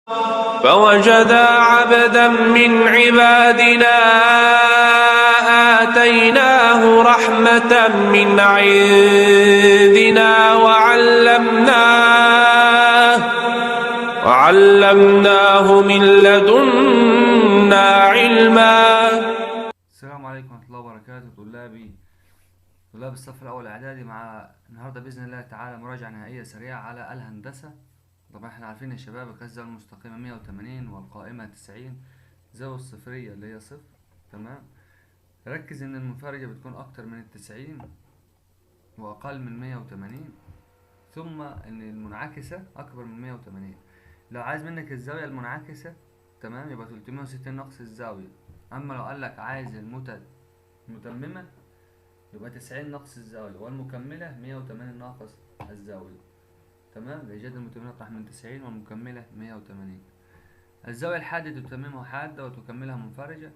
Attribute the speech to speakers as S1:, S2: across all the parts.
S1: فوجدا عبدا من عبادنا آتيناه رحمة من عندنا وعلمناه من لدنا علما.
S2: السلام عليكم ورحمة الله وبركاته. طلاب الصف الأول إعدادي، مع النهاردة بإذن الله تعالى مراجعة نهائية سريعة على الهندسة. طبعا احنا عارفين يا شباب القياس الزاوية المستقيمة 180 والقائمة 90، الزاوية الصفرية اللي هي صفر. تمام. ركز إن المنفرجة بتكون أكتر من 90 وأقل من 180، ثم إن المنعكسة أكبر من 180. لو عايز منك الزاوية المنعكسة تمام يبقى 360 ناقص الزاوية. أما لو قالك عايز المتممة يبقى 90 ناقص الزاوية، والمكملة 180 ناقص الزاوية. تمام. لإيجاد المتممة اطرح من 90 والمكملة 180. الزاوية الحادة تتممها حادة وتكملها منفرجة.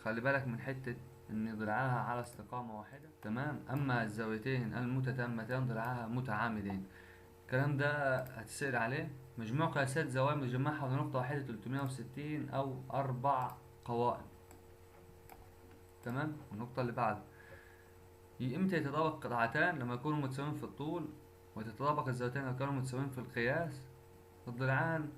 S2: خلي بالك من حتة إن ضلعها على استقامة واحدة. تمام. أما الزاويتين المتتامتان ضلعها متعامدين. الكلام ده هتسأل عليه. مجموع قياسات زوايا مجمعها حول نقطة واحدة 360 أو 4 قوائم. تمام. النقطة اللي بعدها، امتى يتطابق قطعتان؟ لما يكونوا متساويين في الطول، وتتطابق الزاويتين لو كانوا متساويين في القياس. الضلعان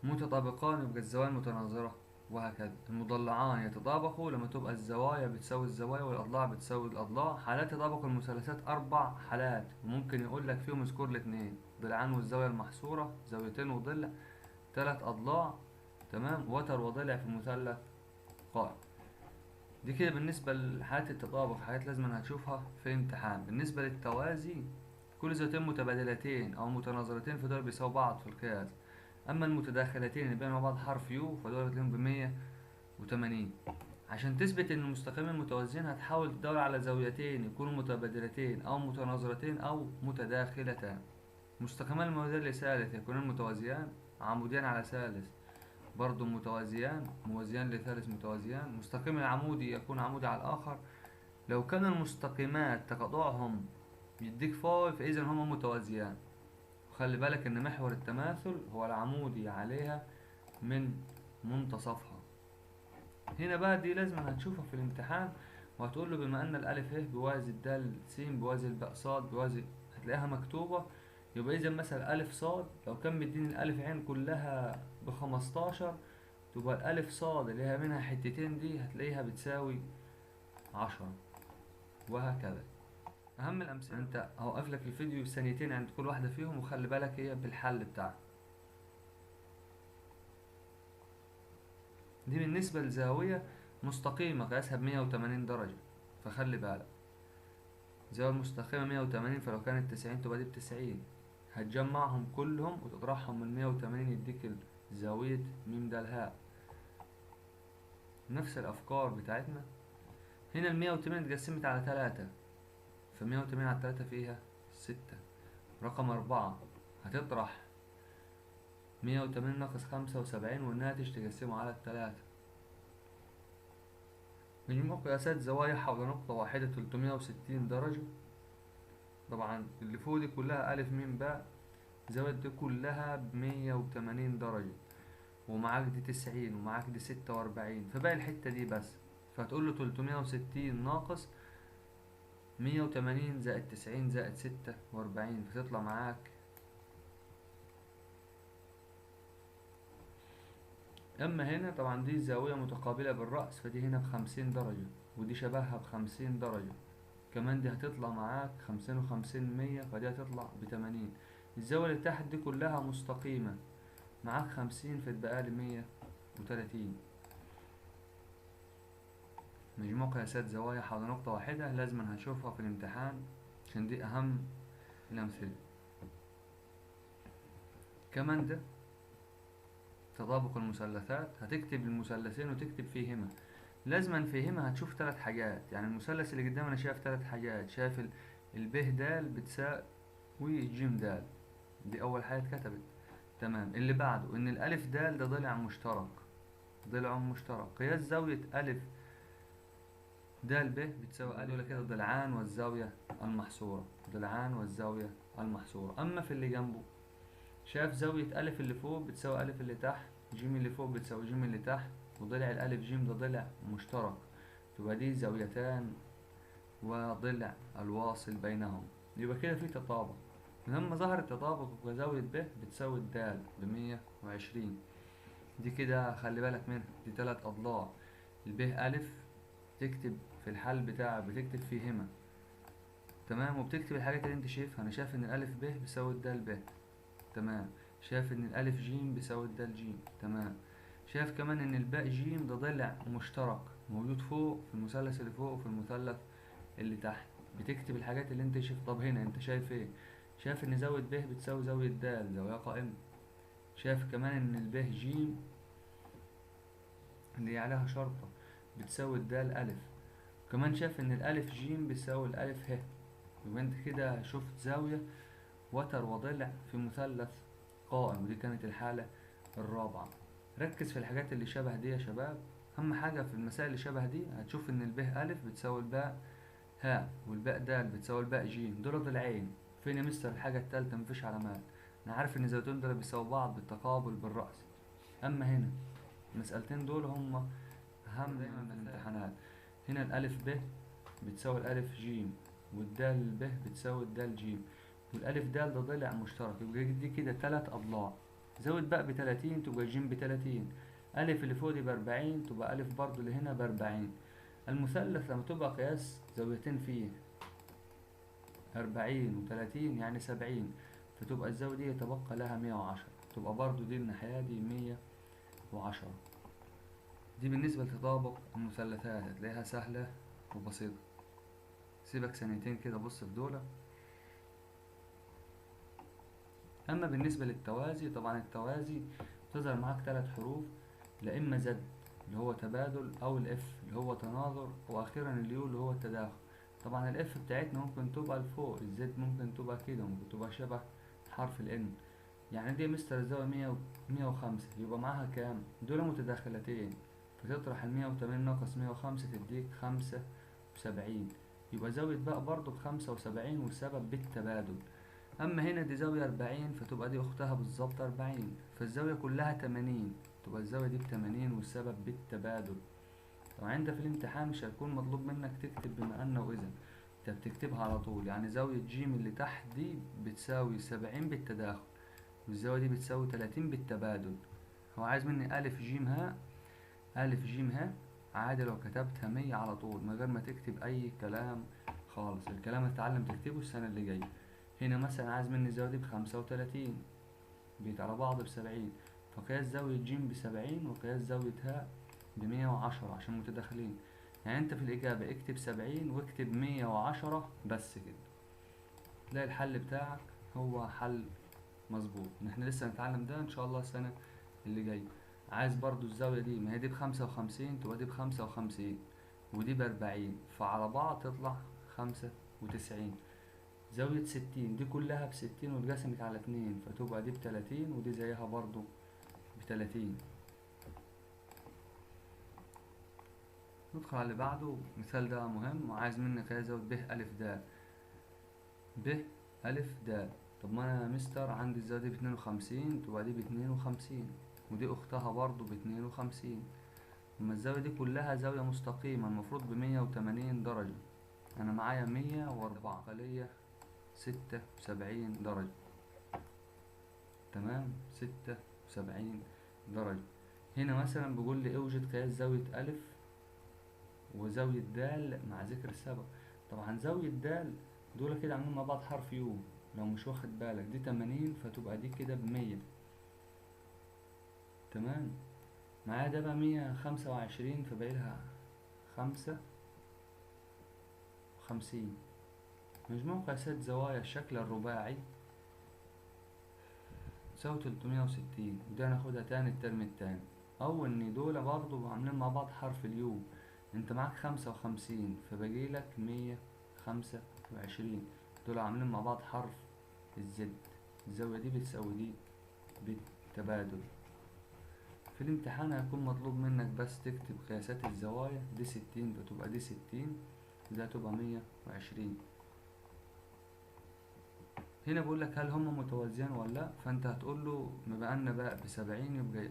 S2: متطابقان يبقى الزوايا متناظرة، وهكذا. المضلعان يتطابقوا لما تبقى الزوايا بتساوي الزوايا والأضلاع بتساوي الأضلاع. حالات تطابق المثلثات 4 حالات، وممكن يقول لك فيهم اذكر الاتنين: ضلعان والزاوية المحصورة، زاويتين وضلع، 3 أضلاع. تمام. وتر وضلع في المثلث قائم. دي كده بالنسبة لحالات التطابق، حاجات لازم هتشوفها في الامتحان. بالنسبة للتوازي، كل زاويتين متبادلتين أو متناظرتين فدول بيساوي بعض في القياس. أما المتداخلتين اللي بينهم بعض حرف يو فدول هتلاقيهم ب180. عشان تثبت إن المستقيمين متوازيين هتحاول تدور على زاويتين يكونوا متبادلتين أو متناظرتين أو متداخلتان. مستقيمان الموازيان لثالث يكونان متوازيان، عموديان على ثالث برضو متوازيان، موازيان لثالث متوازيان. مستقيم العمودي يكون عمودي على الآخر. لو كان المستقيمات تقاطعهم يديك فاي فإذا هما متوازيان. وخلي بالك إن محور التماثل هو العمودي عليها من منتصفها. هنا بقى دي لازم هتشوفها في الامتحان، وهتقول له بما أن الألف ه بوازي الدال س بوازي الباء ص بوازي، هتلاقيها مكتوبة. يبقى إذا مثلا ألف صاد لو كان مديني الألف عين كلها ب15، تبقى الألف صاد اللي هي منها حتتين دي هتلاقيها بتساوي 10، وهكذا. أهم الأمثلة، أنت هوقف لك الفيديو ثانيتين عند كل واحدة فيهم، وخلي بالك هي بالحل بتاعها. دي بالنسبة لزاوية مستقيمة قياسها ب180 درجة، فخلي بالك زاوية مستقيمة 180، فلو كانت 90 تبقى دي ب90. هتجمعهم كلهم وتطرحهم من 180 يديك زاوية م د ه. نفس الأفكار بتاعتنا. هنا 180 اتقسمت على 3، ف180 على 3 فيها 6. رقم 4 هتطرح 180 ناقص 75 والناتج تقسمه على 3. مجموع قياسات زوايا حول نقطة واحدة 360 درجة. طبعا اللي فوق دي كلها ألف م باء، الزاوية دي كلها ب180 درجة، ومعاك دي 90 ومعاك دي 46، فباقي الحتة دي بس. فهتقول له 360 ناقص 180 زائد 90 زائد 46، فتطلع معاك. اما هنا طبعا دي زاوية متقابلة بالرأس، فدي هنا ب50 درجة ودي شبهها ب50 درجة كمان. دي هتطلع معاك 50 و50 100، فدي هتطلع ب80. الزاوية اللي تحت دي كلها مستقيمة، معاك 50 فتبقى لي 130. مجموع قياسات زوايا حول نقطة واحدة لازم هنشوفها في الامتحان عشان دي أهم الأمثلة. كمان ده تطابق المثلثات، هتكتب المثلثين وتكتب فيهما. لازما فيهما هتشوف 3 حاجات. يعني المثلث اللي قدامنا شايف 3 حاجات، شايف الب د بتساوي ج د، دي أول حاجة اتكتبت. تمام. اللي بعده إن الألف د ده ضلع مشترك، ضلع مشترك. قياس زاوية ألف د ب بتساوي ألف، كده ضلعان والزاوية المحصورة، ضلعان والزاوية المحصورة. أما في اللي جنبه شاف زاوية ألف اللي فوق بتساوي ألف اللي تحت، جيم اللي فوق بتساوي جيم اللي تحت، وضلع الألف جيم ده ضلع مشترك، تبقى دي زاويتان وضلع الواصل بينهم، يبقى كده في تطابق. لما ظهر التطابق يبقى زاوية ب بتساوي الدال ب120. دي كده خلي بالك منها، دي 3 أضلاع. الب ألف تكتب في الحل بتاعك بتكتب فيهما، تمام، وبتكتب الحاجات اللي انت شايفها. انا شايف ان الألف ب بيساوي الدال ب، تمام. شايف ان الألف ج بيساوي الدال ج، تمام. شايف كمان ان الباء ج ده ضلع مشترك موجود فوق في المثلث اللي فوق وفي المثلث اللي تحت، بتكتب الحاجات اللي انت شايف. طب هنا انت شايف ايه؟ شايف ان زاوية ب بتساوي زاوية د، زاوية قائمة. شايف كمان ان الب ج اللي هي عليها شرطة بتساوي الدال ألف. كمان شايف ان الألف ج بتساوي الألف ه. يبقى انت كده شفت زاوية وتر وضلع في مثلث قائم، ودي كانت الحالة الرابعة. ركز في الحاجات اللي شبه دي يا شباب. أهم حاجة في المسائل اللي شبه دي هتشوف إن الب ألف بتساوي الباء ها، والباء د بتساوي الباء ج، دول ضلعين. فين يا مستر الحاجة التالتة؟ مفيش علامات. أنا عارف إن الزاويتين دول بيساوي بعض بالتقابل بالرأس. أما هنا المسألتين دول هما أهم من الامتحانات. هنا الألف ب بتساوي الألف ج، والدال ب بتساوي الدال ج، والألف دال ده ضلع مشترك، يبقى دي كده 3 أضلاع. زود بقى ب30 تبقى ج ب30. ألف اللي فوق دي ب40 تبقى ألف برضو اللي هنا ب40. المثلث لما تبقى قياس زاويتين فيه 40 و30 يعني 70، فتبقى الزاوية دي يتبقى لها 110، تبقى برضو دي الناحية دي 110. دي بالنسبة لتطابق المثلثات هتلاقيها سهلة وبسيطة. سيبك ثانيتين كده بص في دولة. أما بالنسبة للتوازي، طبعا التوازي بتظهر معاك 3 حروف، لا إما زد اللي هو تبادل، أو الإف اللي هو تناظر، وأخيرا اليو اللي هو التداخل. طبعا الإف بتاعتنا ممكن تبقى لفوق، الزد ممكن تبقى كده، ممكن تبقى شبه حرف الإن. يعني دي مستر الزاوية 105، يبقى معاها كام؟ دول متداخلتين، فتطرح 180 ناقص 105 تديك 75، يبقى زاوية بقى برضو ب75 والسبب بالتبادل. أما هنا دي زاوية 40، فتبقى دي أختها بالظبط 40، فالزاوية كلها 80، تبقى الزاوية دي ب80 والسبب بالتبادل. طبعا انت في الامتحان مش هيكون مطلوب منك تكتب بما أن وإذا، انت بتكتبها على طول. يعني زاوية ج اللي تحت دي بتساوي 70 بالتداخل، والزاوية دي بتساوي 30 بالتبادل. هو عايز مني ألف ج ها، ألف ج ها عادي لو كتبتها 100 على طول من غير ما تكتب أي كلام خالص. الكلام اللي تتعلم تكتبه السنة اللي جاية. هنا مثلا عايز مني الزاوية دي ب35، بيت على بعض ب70، فقياس زاوية ج ب70 وقياس زاوية ه ب110 عشان متداخلين. يعني انت في الإجابة اكتب 70 واكتب 110 بس كده، تلاقي الحل بتاعك هو حل مظبوط. احنا لسه هنتعلم ده ان شاء الله السنة اللي جاية. عايز برضو الزاوية دي، ما هي دي ب55 تبقى دي ب55 ودي ب40، فعلى بعض تطلع 95. زاوية 60 دي كلها ب60 واتقسمت على 2، فتبقى دي ب30 ودي زيها برضو ب30. ندخل على اللي بعده. المثال ده مهم وعايز منك هي زاوية ب ألف د. ب ألف د، طب ما أنا يا مستر عندي الزاوية دي ب52 تبقى دي ب52، ودي أختها برضو ب52. أما الزاوية دي كلها زاوية مستقيمة المفروض ب180 درجة، أنا معايا 104 خلية 76 درجة، تمام، 76 درجة. هنا مثلا بيقول لي اوجد قياس زاوية ألف وزاوية د مع ذكر السبب. طبعا زاوية د دول كده عاملين مع بعض حرف يو، لو مش واخد بالك دي 80 فتبقى دي كده ب100، تمام. معايا ده بقى 125 فبقيلها 55. مجموع قياسات زوايا الشكل الرباعي تساوي 360، ودي هناخدها تاني الترم التاني. أو إن دول برضو عاملين مع بعض حرف اليو، انت معاك 55 فبقيلك 125، دول عاملين مع بعض حرف الزد، الزاوية دي بتساوي دي بالتبادل. في الامتحان هيكون مطلوب منك بس تكتب قياسات الزوايا، دي 60 فتبقى دي 60، دي هتبقى 120. هنا بقول لك هل هم متوازيان ولا لا، فانت هتقول له بما ان باء ب70 يبقى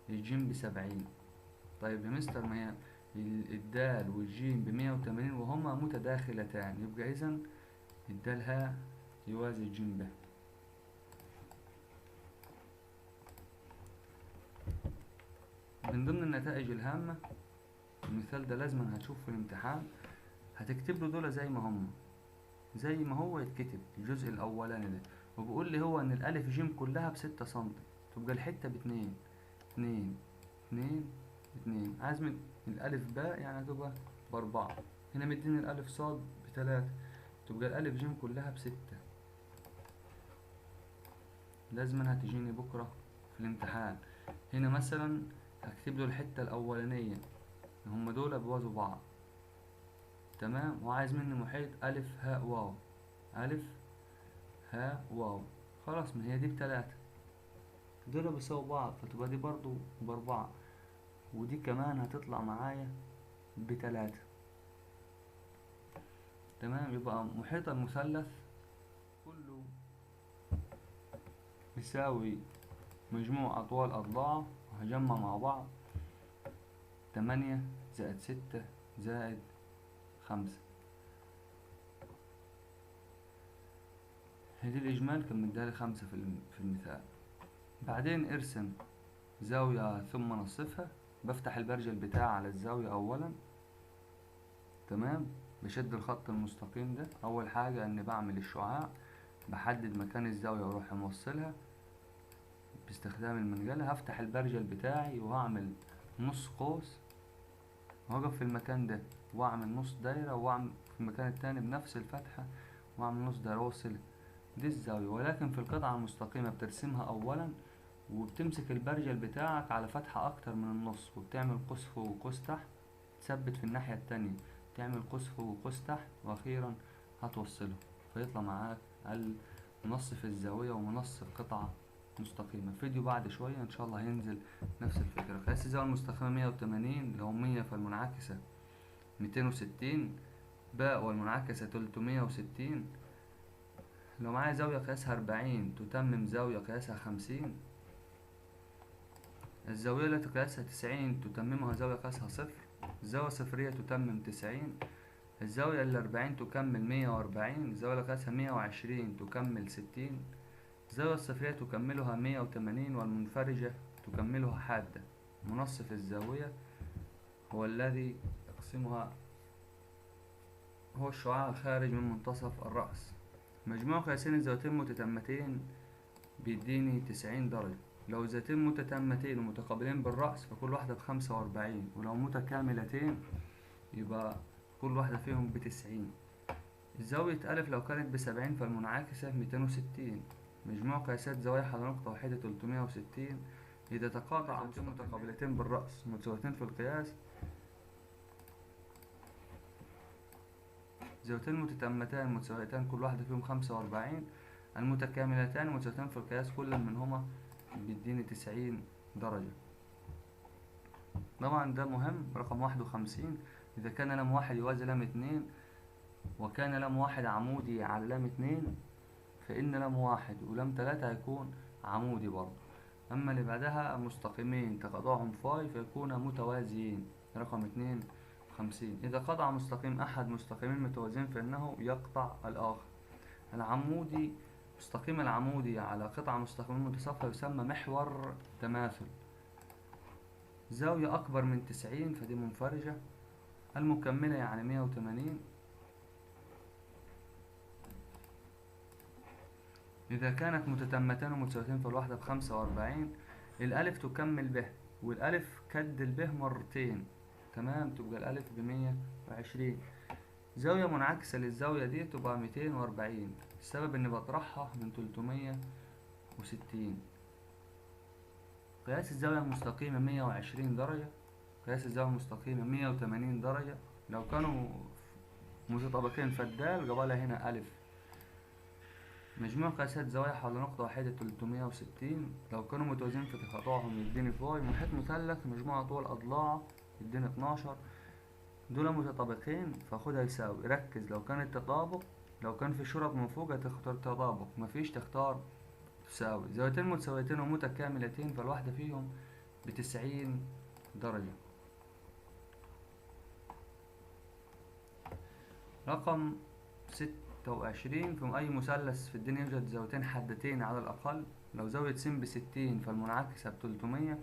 S2: الجيم ب70. طيب يا مستر ما هي الدال والجيم ب180 وهما متداخلتان، يبقى اذا الدال ها يوازي الجيم ب. من ضمن النتائج الهامة المثال ده لازما هتشوف في الامتحان، هتكتب له دول زي ما هو يتكتب الجزء الاولاني ده، وبيقول لي هو ان الالف جيم كلها ب6 سم، تبقى الحتة ب2 2 2 2. عايز من الالف باء يعني هتبقى ب4. هنا مديني الالف صاد ب3، تبقى الالف جيم كلها ب6. لازما هتجيني بكرة في الامتحان. هنا مثلا هكتب له الحتة الاولانية هم دول بيوازوا بعض، تمام، وعايز مني محيط ألف هاء واو، ألف هاء واو. خلاص ما هي دي ب3، دول بيساووا بعض، فتبقى دي برضو ب4، ودي كمان هتطلع معايا ب3. تمام، يبقى محيط المثلث كله بيساوي مجموع أطوال أضلاعه، وهجمع مع بعض 8 زائد 6 زائد 5. هدي الإجمال كان مديها 5 في المثال. بعدين ارسم زاوية ثم نصفها، بفتح البرجل بتاعي على الزاوية أولا، تمام، بشد الخط المستقيم ده. أول حاجة إني بعمل الشعاع، بحدد مكان الزاوية وأروح موصلها باستخدام المنجلة. هفتح البرجل بتاعي وهعمل نص قوس، وهقف في المكان ده وأعمل نص دايرة، وأعمل في المكان التاني بنفس الفتحة وأعمل نص دايرة وأوصل دي الزاوية. ولكن في القطعة المستقيمة بترسمها أولا، وبتمسك البرجل بتاعك على فتحة أكتر من النص، وبتعمل قوس فوق وقوس تحت، تثبت في الناحية التانية، تعمل قوس فوق وقوس تحت، وأخيرا هتوصله، فيطلع معاك منصف الزاوية ومنصف قطعة مستقيمة. فيديو بعد شوية إن شاء الله هينزل نفس الفكرة. قياس الزاوية المستقيمة 180، لو 100 فالمنعكسة 260، باء والمنعكسة 360. لو معايا زاوية قياسها 40 تتمم زاوية قياسها 50. الزاوية التي قياسها 90 تتممها زاوية قياسها 0. الزاوية الصفرية تتمم 90. الزاوية 40 تكمل 140. الزاوية اللي قياسها 120 تكمل 60. الزاوية الصفرية تكملها 180، والمنفرجة تكملها حادة. منصف الزاوية هو الذي يقسمها، هو الشعاع الخارج من منتصف الرأس. مجموع قياسين الزاويتين متتمتين بيديني 90 درجة. لو زاويتين متتمتين ومتقابلين بالرأس فكل واحدة ب45، ولو متكاملتين يبقى كل واحدة فيهم ب90. زاوية ألف لو كانت ب70 فالمنعكسة 260. مجموع قياسات زوايا حول نقطة واحدة 360. إذا تقاطع زاويتين متقابلتين بالرأس متساويتين في القياس، زاويتين متتمتان متساويتان كل واحدة فيهم 45. المتكاملتان متساويتان في القياس كل منهما بيديني 90 درجة. طبعا ده مهم. رقم 51، إذا كان لام واحد يوازي لام 2 وكان لام واحد عمودي على لام 2 فإن لام واحد ولام 3 هيكون عمودي برضه. أما اللي بعدها مستقيمين تقاطعهم فاي فيكون متوازيين. رقم 52، إذا قطع مستقيم أحد مستقيمين متوازيين فإنه يقطع الآخر. العمودي مستقيم العمودي على قطعة مستقيمين متصافية يسمى محور تماثل. زاوية أكبر من 90 فدي منفرجة. المكملة يعني 180. إذا كانت متتمتان ومتساويتين فالواحدة ب45. الألف تكمل به، والألف كد البه مرتين، تمام، تبقى الألف ب120. زاوية منعكسة للزاوية دي تبقى 240. السبب إني بطرحها من 360. قياس الزاوية المستقيمة 120 درجة. قياس الزاوية المستقيمة 180 درجة. لو كانوا متطابقين فالدال قبلها هنا ألف. مجموع قياسات زوايا حول نقطة واحدة 360. لو كانوا متوازيين في تقاطعهم يديني فاي. محيط مثلث مجموع طول أضلاعه يديني 12. دول متطابقين فخدها يساوي. ركز، لو كان التطابق لو كان في شرط من فوق هتختار تطابق، مفيش تختار تساوي. زاويتين متساويتين ومتكاملتين فالواحدة فيهم ب90 درجة. رقم 26، في أي مثلث في الدنيا يوجد زاويتين حادتين على الأقل. لو زاوية س ب60 فالمنعكسة ب300.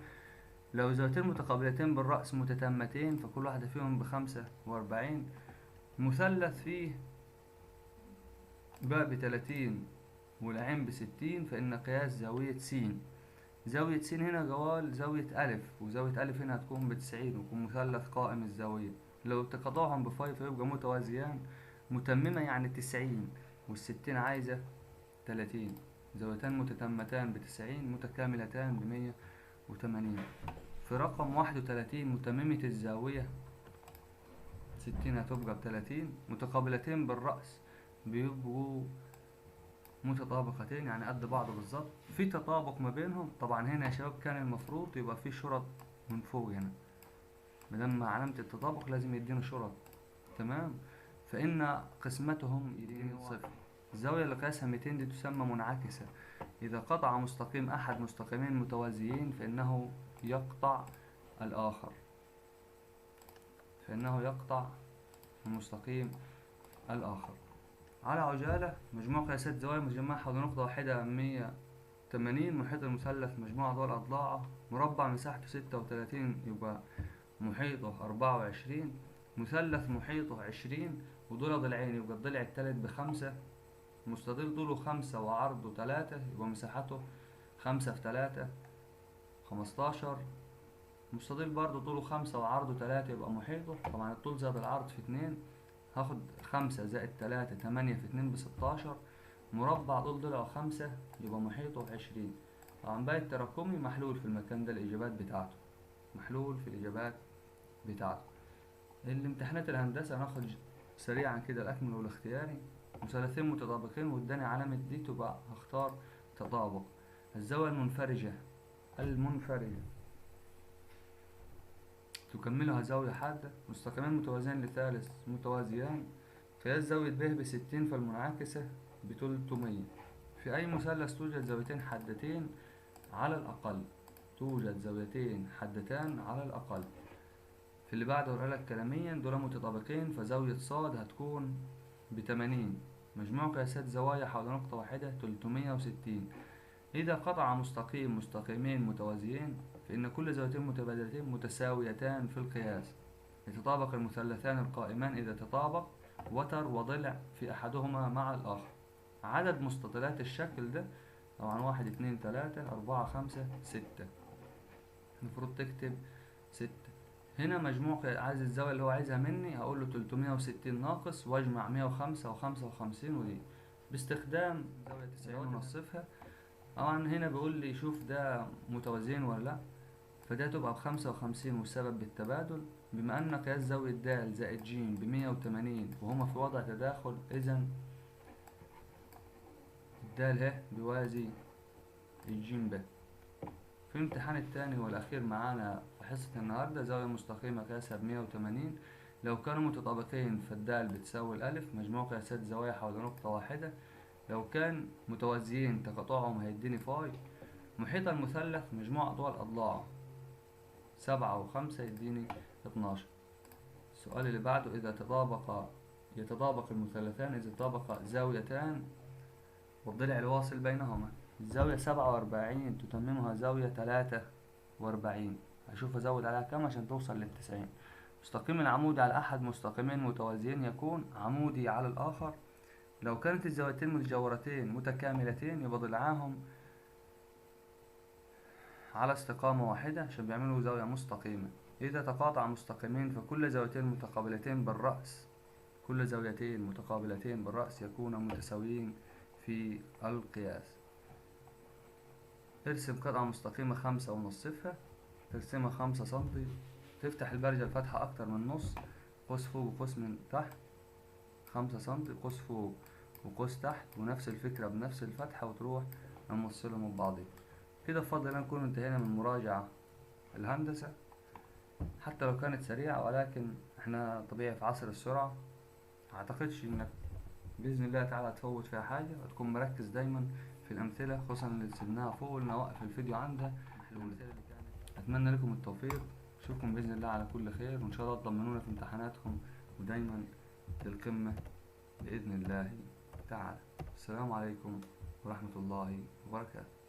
S2: لو زاويتين متقابلتين بالرأس متتامتين فكل واحدة فيهم ب45. مثلث فيه باء ب30 والعين ب60 فإن قياس زاوية س. زاوية س هنا جوال زاوية ألف، وزاوية ألف هنا هتكون ب90 ويكون مثلث قائم الزاوية. لو تقاطعهم بفاي فيبقى متوازيان متممة يعني 90 والستين عايزة 30. زاويتان متتمتان ب90 متكاملتان ب180. في رقم 31 متممة الزاوية 60 هتبقى ب30. متقابلتين بالرأس بيبقوا متطابقتين يعني قد بعض بالظبط. في تطابق ما بينهم طبعا. هنا يا شباب كان المفروض يبقى في شرط من فوق هنا، مادام علامة التطابق لازم يدينا شرط. تمام. فإن قسمتهم يديني صفر. الزاوية اللي قياسها 200 دي تسمى منعكسة. إذا قطع مستقيم أحد مستقيمين متوازيين فإنه يقطع الآخر، فإنه يقطع المستقيم الآخر. على عجالة، مجموع قياسات زوايا مجمعها حول نقطة واحدة 180. محيط المثلث مجموع أضلاع أضلاعه. مربع مساحته 36 يبقى محيطه 24. مثلث محيطه 20 وضلع ضلعين يبقى الضلع التالت ب5. مستطيل طوله 5 وعرضه 3 يبقى مساحته 5 في 3 15. مستطيل برضه طوله 5 وعرضه 3 يبقى محيطه، طبعا الطول زائد العرض في 2، هاخد 5 زائد 3 8 في 2 ب16. مربع طول ضلعه 5 يبقى محيطه 20. طبعا باقي التراكمي محلول في المكان ده الإجابات بتاعته، محلول في الإجابات بتاعته. الامتحانات الهندسة هناخد سريعا كده الأكمل والاختياري. مثلثين متطابقين واداني علامة دي تبقى هختار تطابق. الزاوية المنفرجة تكملها زاوية حادة. مستقيمين متوازيان لثالث متوازيان. قياس زاوية ب ب60 فالمنعكسة ب300. في أي مثلث توجد زاويتين حادتين على الأقل. توجد زاويتين حادتان على الأقل. في اللي بعده هقولك كلاميا دول متطابقين فزاوية ص هتكون ب80. مجموع قياسات زوايا حول نقطة واحدة 360. إذا قطع مستقيمين متوازيين فإن كل زاويتين متبادلتين متساويتان في القياس. يتطابق المثلثان القائمان إذا تطابق وتر وضلع في أحدهما مع الآخر. عدد مستطيلات الشكل ده طبعا 1 2 3 4 5 6. المفروض تكتب 6. هنا مجموع عايز الزاوية اللي هو عايزها مني هقول له 360 ناقص واجمع 105 و55 ودي باستخدام زاوية 90 ونصفها. طبعا هنا بيقول لي شوف ده متوازيين ولا لا، فده تبقى ب55 والسبب بالتبادل. بما ان قياس زاوية د زائد ج ب180 وهما في وضع تداخل اذا الدال ه بيوازي الجيم ب. في الامتحان التاني والأخير معانا في حصة النهاردة زاوية مستقيمة قياسها ب180. لو كانوا متطابقين فالدال بتساوي الألف. مجموع قياسات زوايا حول نقطة واحدة. لو كان متوازيين تقاطعهم هيديني فاي. محيط المثلث مجموع أطوال أضلاعه 7 و5 يديني 12. السؤال اللي بعده إذا يتطابق المثلثان إذا تطابق زاويتان والضلع الواصل بينهما. الزاوية 47 تتممها زاوية 43. هشوف أزود عليها كم عشان توصل لل90. مستقيم العمود على أحد مستقيمين متوازيين يكون عمودي على الآخر. لو كانت الزاويتين متجاورتين متكاملتين يبقى ضلعاهم على استقامة واحدة عشان بيعملوا زاوية مستقيمة. إذا تقاطع مستقيمين فكل زاويتين متقابلتين بالرأس كل زاويتين متقابلتين بالرأس يكونوا متساويين في القياس. ارسم قطعة مستقيمة 5 ونصفها. ترسمها 5 سنتي. تفتح البرجة الفتحة أكتر من نص. قوس فوق وقوس من تحت 5 سنتي. قوس فوق وقوس تحت ونفس الفكرة بنفس الفتحة وتروح نوصلهم ببعضهم. كده بفضل الله نكون انتهينا من مراجعة الهندسة حتى لو كانت سريعة، ولكن احنا طبيعي في عصر السرعة. اعتقدش انك بإذن الله تعالى تفوت فيها حاجة، وتكون مركز دايما في الأمثلة، خصوصا اللي سيبناها فوق وقلنا وقف الفيديو عندها. أتمنى لكم التوفيق، أشوفكم بإذن الله على كل خير، وإن شاء الله تضمنونا في امتحاناتكم ودايما للقمة بإذن الله تعالى. السلام عليكم ورحمة الله وبركاته.